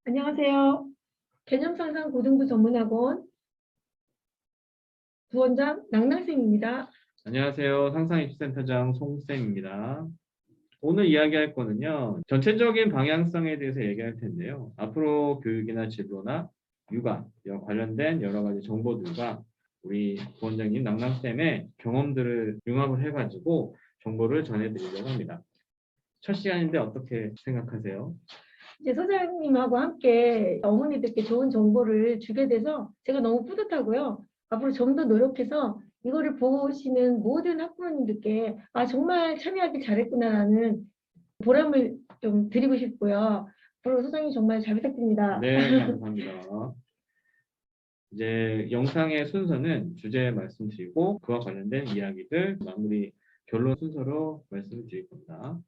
안녕하세요. 개념상상 고등부 전문학원 부원장 낭낭쌤입니다. 안녕하세요. 상상입시센터장 송쌤입니다. 오늘 이야기할 거는요. 전체적인 방향성에 대해서 얘기할 텐데요. 앞으로 교육이나 진로나 육아 관련된 여러 가지 정보들과 우리 부원장님 낭낭쌤의 경험들을 융합을 해가지고 정보를 전해드리려고 합니다. 첫 시간인데 어떻게 생각하세요? 이제 소장님하고 함께 어머니들께 좋은 정보를 주게 돼서 제가 너무 뿌듯하고요. 앞으로 좀 더 노력해서 이거를 보시는 모든 학부모님들께 정말 참여하기 잘했구나라는 보람을 좀 드리고 싶고요. 앞으로 소장님 정말 잘 부탁드립니다. 네, 감사합니다. 이제 영상의 순서는 주제 말씀드리고 그와 관련된 이야기들 마무리 결론 순서로 말씀을 드릴 겁니다.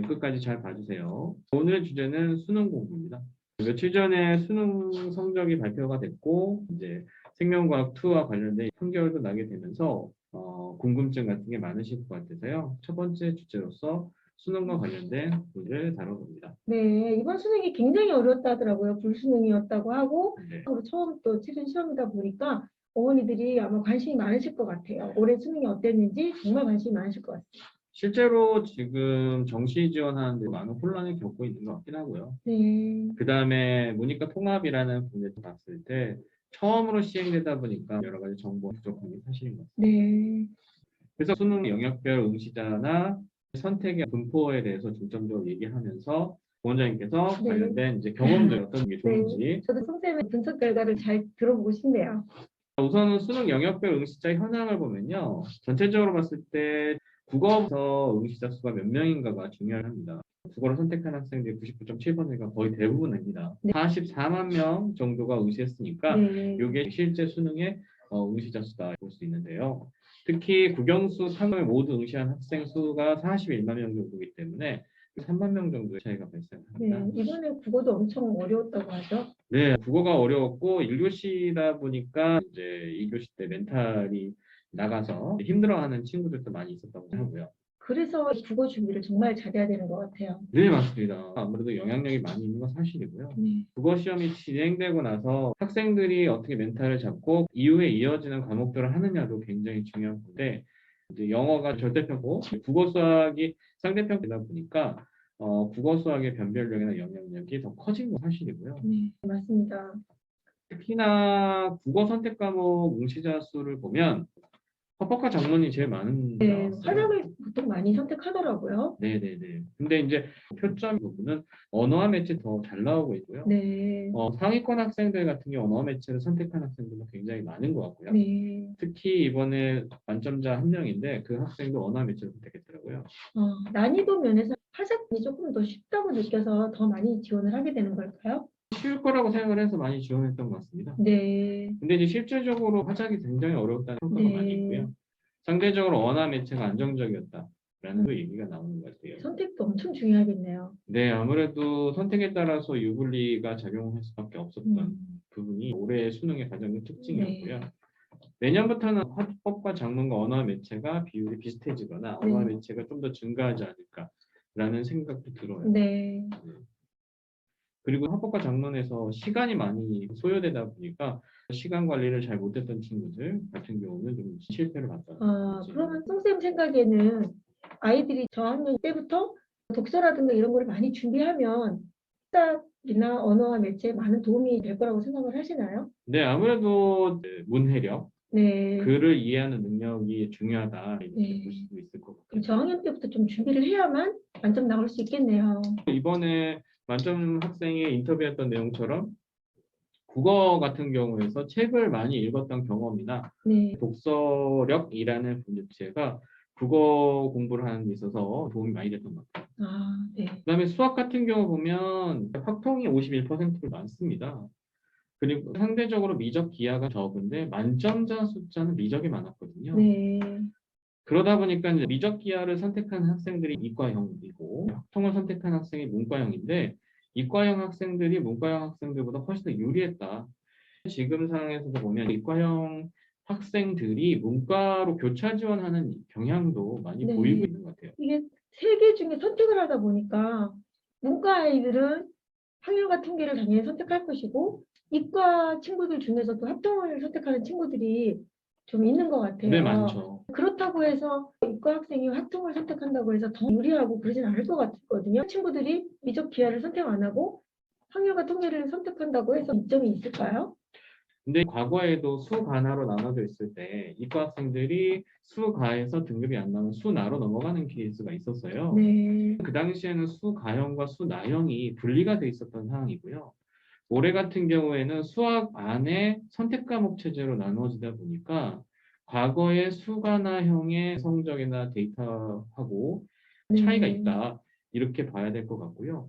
끝까지 잘 봐주세요. 오늘의 주제는 수능 공부입니다. 며칠 전에 수능 성적이 발표가 됐고 이제 생명과학 2와 관련된 판결도 나게 되면서 궁금증 같은 게 많으실 것 같아서요. 첫 번째 주제로서 수능과 관련된 문제를 다뤄봅니다. 네, 이번 수능이 굉장히 어려웠다 하더라고요. 불수능이었다고 하고 네. 처음 또 치른 시험이다 보니까 어머니들이 아마 관심이 많으실 것 같아요. 올해 수능이 어땠는지 정말 관심이 많으실 것 같아요. 실제로 지금 정시 지원하는데 많은 혼란을 겪고 있는 것 같긴 하고요. 네. 그 다음에 문이과 통합이라는 분야를 봤을 때 처음으로 시행되다 보니까 여러 가지 정보 부족한 게 사실인 것 같습니다. 네. 그래서 수능 영역별 응시자나 선택의 분포에 대해서 중점적으로 얘기하면서 원장님께서 네. 관련된 이제 경험들 어떤 게 좋은지. 네. 저도 선생님의 분석 결과를 잘 들어보고 싶네요. 우선은 수능 영역별 응시자 현황을 보면요. 전체적으로 봤을 때 국어부터 응시자 수가 몇 명인가가 중요합니다. 국어를 선택한 학생들이 99.7%가 거의 대부분입니다. 네. 44만 명 정도가 응시했으니까 네. 이게 실제 수능의 응시자 수다 볼 수 있는데요. 특히 국영수 탐을 모두 응시한 학생 수가 41만 명 정도이기 때문에 3만 명 정도의 차이가 발생합니다. 네, 이번에 국어도 엄청 어려웠다고 하죠. 네, 국어가 어려웠고 1교시다 보니까 이제 2교시 때 멘탈이 나가서 힘들어하는 친구들도 많이 있었다고 하고요. 그래서 국어 준비를 정말 잘해야 되는 것 같아요. 네, 맞습니다. 아무래도 영향력이 많이 있는 건 사실이고요. 네. 국어 시험이 진행되고 나서 학생들이 어떻게 멘탈을 잡고 이후에 이어지는 과목들을 하느냐도 굉장히 중요한 건데 이제 영어가 절대평고, 국어 수학이 상대평가다 보니까 국어 수학의 변별력이나 영향력이 더 커진 건 사실이고요. 네, 맞습니다. 특히나 국어 선택 과목 응시자 수를 보면 헌법과 작문이 제일 많은 네, 나왔어요. 활용을 보통 많이 선택하더라고요. 네네네. 근데 이제 표점 부분은 언어와 매체 더 잘 나오고 있고요. 네. 상위권 학생들 같은 경우 언어 매체를 선택한 학생들도 굉장히 많은 것 같고요. 네. 특히 이번에 만점자 한 명인데 그 학생도 언어 매체를 선택했더라고요. 난이도 면에서 화작이 조금 더 쉽다고 느껴서 더 많이 지원을 하게 되는 걸까요? 쉬울 거라고 생각을 해서 많이 지원했던 것 같습니다. 네. 근데 이제 실질적으로 화작이 굉장히 어려웠다는 평가가 네. 많이 있고요. 상대적으로 언어 매체가 안정적이었다라는 얘기가 나오는 것 같아요. 선택도 엄청 중요하겠네요. 네, 아무래도 선택에 따라서 유불리가 작용할 수밖에 없었던 부분이 올해의 수능의 가장 큰 특징이었고요. 네. 내년부터는 화법과 작문과 언어 매체가 비율이 비슷해지거나 언어 네. 매체가 좀 더 증가하지 않을까라는 생각도 들어요. 네. 그리고 화법과 작문에서 시간이 많이 소요되다 보니까 시간 관리를 잘 못했던 친구들 같은 경우는 좀 실패를 봤다. 그러면 송쌤 생각에는 아이들이 저학년 때부터 독서라든가 이런 걸 많이 준비하면 학습이나 언어와 매체에 많은 도움이 될 거라고 생각을 하시나요? 네, 아무래도 문해력, 네. 글을 이해하는 능력이 중요하다 이렇게 네. 볼 수도 있을 것 같아요. 그럼 저학년 때부터 좀 준비를 해야만 만점 나올 수 있겠네요. 이번에 만점 학생이 인터뷰했던 내용처럼 국어 같은 경우에서 책을 많이 읽었던 경험이나 네. 독서력이라는 문제가 국어 공부를 하는 데 있어서 도움이 많이 됐던 것 같아요. 네. 그다음에 수학 같은 경우 보면 확통이 51%를 많습니다. 그리고 상대적으로 미적 기하가 적은데 만점자 숫자는 미적이 많았거든요. 네. 그러다 보니까 이제 미적 기하를 선택한 학생들이 이과형이고 확통을 선택한 학생이 문과형인데 이과형 학생들이 문과형 학생들보다 훨씬 더 유리했다. 지금 상황에서도 보면 이과형 학생들이 문과로 교차 지원하는 경향도 많이 네. 보이고 있는 것 같아요. 이게 세 개 중에 선택을 하다 보니까 문과 아이들은 확률과 통계를 당연히 선택할 것이고 이과 친구들 중에서도 합동을 선택하는 친구들이 좀 있는 것 같아요. 네, 많죠. 그렇다고 해서 이과 학생이 학종을 선택한다고 해서 더 유리하고 그러진 않을 것 같거든요. 친구들이 미적 기하를 선택 안 하고 확률과 통계를 선택한다고 해서 이점이 있을까요? 근데 과거에도 수가나로 나눠져 있을 때 이과 학생들이 수가에서 등급이 안 나오면 수나로 넘어가는 케이스가 있었어요. 네. 그 당시에는 수가형과 수나형이 분리가 돼 있었던 상황이고요. 올해 같은 경우에는 수학 안에 선택 과목 체제로 나눠지다 보니까 과거의 수가나형의 성적이나 데이터하고 차이가 네. 있다. 이렇게 봐야 될 것 같고요.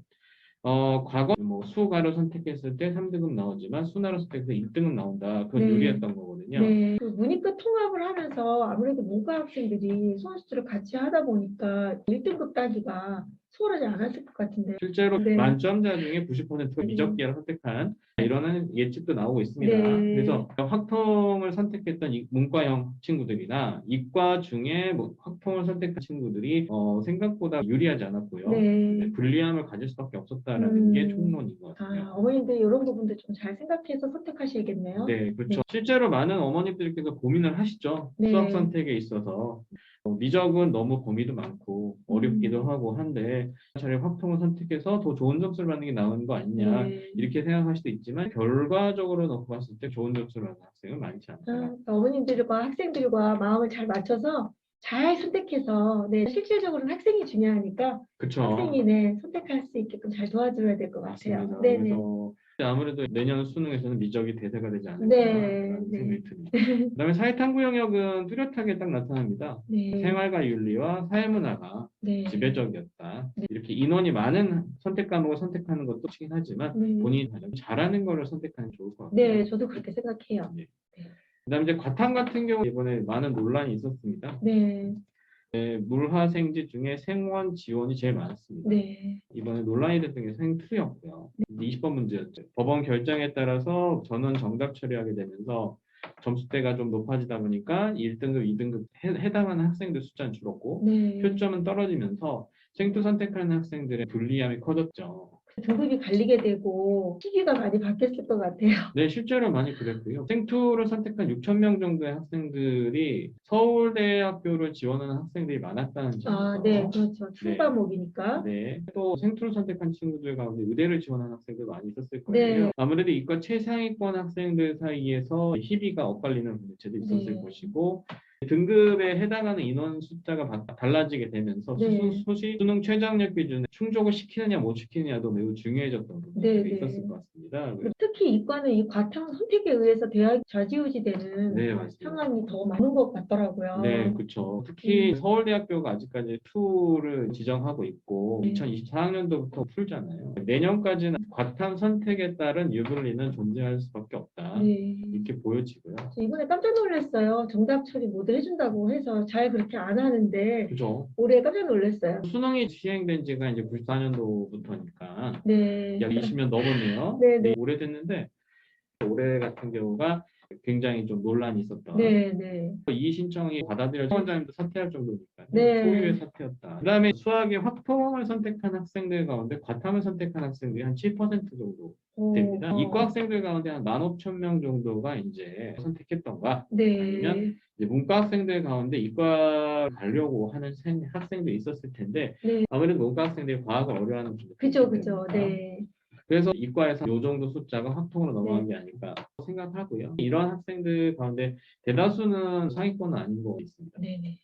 과거 뭐 수가로 선택했을 때 3등급 나오지만 수나로 선택해서 1등급 나온다. 그건 네. 유리했던 거거든요. 네. 그 문이과 통합을 하면서 아무래도 문과 학생들이 수험수를 같이 하다 보니까 1등급 따기가 수월하지 않았을 것 같은데. 실제로 네. 만점자 중에 90%가 미적기를 선택한 이런 예측도 나오고 있습니다. 네. 그래서 확통을 선택했던 문과형 친구들이나 이과 중에 뭐 확통을 선택한 친구들이 생각보다 유리하지 않았고요. 네. 불리함을 가질 수밖에 없었다라는 게 총론인 것 같아요. 어머님들 이런 부분도 좀 잘 생각해서 선택하셔야겠네요. 네, 그렇죠. 실제로 많은 어머님들께서 고민을 하시죠. 네. 수학 선택에 있어서. 미적은 너무 범위도 많고 어렵기도 하고 한데 차라리 확통을 선택해서 더 좋은 점수를 받는 게 나은 거 아니냐 네. 이렇게 생각할 수도 있지만 결과적으로 놓고 봤을 때 좋은 점수를 받는 학생은 많지 않다. 그러니까 어머님들과 학생들과 마음을 잘 맞춰서 잘 선택해서 네, 실질적으로는 학생이 중요하니까 그렇죠. 학생이 네, 선택할 수 있게끔 잘 도와줘야 될 것 같아요. 맞습니다. 네네. 그래서 아무래도 내년 수능에서는 미적이 대세가 되지 않을까 네, 네. 생각이 듭니다. 그다음에 사회탐구 영역은 뚜렷하게 딱 나타납니다. 네. 생활과 윤리와 사회문화가 네. 지배적이었다. 네. 이렇게 인원이 많은 선택 과목을 선택하는 것도 좋긴 하지만 네. 본인이 가장 잘하는 거를 선택하는 게 좋을 것 같아요. 네, 저도 그렇게 생각해요. 네. 네. 그다음에 이제 과탐 같은 경우 이번에 많은 논란이 있었습니다. 네. 물화생지 중에 생원 지원이 제일 많았습니다. 네. 이번에 논란이 됐던 게 생2였고요. 20번 문제였죠. 법원 결정에 따라서 전원 정답 처리하게 되면서 점수대가 좀 높아지다 보니까 1등급, 2등급 해당하는 학생들 숫자는 줄었고 네. 표점은 떨어지면서 생투 선택하는 학생들의 불리함이 커졌죠. 등급이 갈리게 되고 시기가 많이 바뀌었을 것 같아요. 네, 실제로 많이 그랬고요. 생투를 선택한 6천 명 정도의 학생들이 서울대학교를 지원하는 학생들이 많았다는 점에서 네, 그렇죠. 추가목이니까. 네. 또 생투를 선택한 친구들 가운데 의대를 지원하는 학생들 많이 있었을 거예요. 네. 아무래도 이과 최상위권 학생들 사이에서 희비가 엇갈리는 문제도 있었을 네. 것이고 등급에 해당하는 인원 숫자가 달라지게 되면서 네. 수능 최저학력 기준에 충족을 시키느냐 못 시키느냐도 매우 중요해졌던 부분들이 네. 있었을 것 같습니다. 특히 이과는 이 과탐 선택에 의해서 대학이 좌지우지되는 네, 맞습니다. 상황이 더 많은 것 같더라고요. 네, 그렇죠. 특히 서울대학교가 아직까지 2를 지정하고 있고 2024학년도부터 풀잖아요. 내년까지는 과탐 선택에 따른 유불리는 존재할 수밖에 없다. 네. 이렇게 보여지고요. 이번에 깜짝 놀랐어요. 정답 처리 모두 해준다고 해서 잘 그렇게 안 하는데 그죠? 올해 깜짝 놀랐어요. 수능이 시행된 지가 이제 94년도부터니까 네. 약 20년 넘었네요. 네, 네. 오래됐는데 올해 같은 경우가 굉장히 좀 논란이 있었던 네. 이 신청이 받아들여져 원장님도 사퇴할 정도니까 네. 초유의 사퇴였다. 그다음에 수학의 확통을 선택한 학생들 가운데 과탐을 선택한 학생들이 한 7% 정도 됩니다. 이과 학생들 가운데 한 15,000명 정도가 이제 선택했던가 네. 아니면 이제 문과 학생들 가운데 이과 가려고 하는 학생들이 있었을 텐데 네. 아무래도 문과 학생들이 과학을 어려워하는 분들이 그죠. 네. 그래서 이과에서 이 정도 숫자가 확통으로 넘어간 게 아닐까 생각하고요. 이런 학생들 가운데 대다수는 상위권은 아닌 것 같습니다. 네.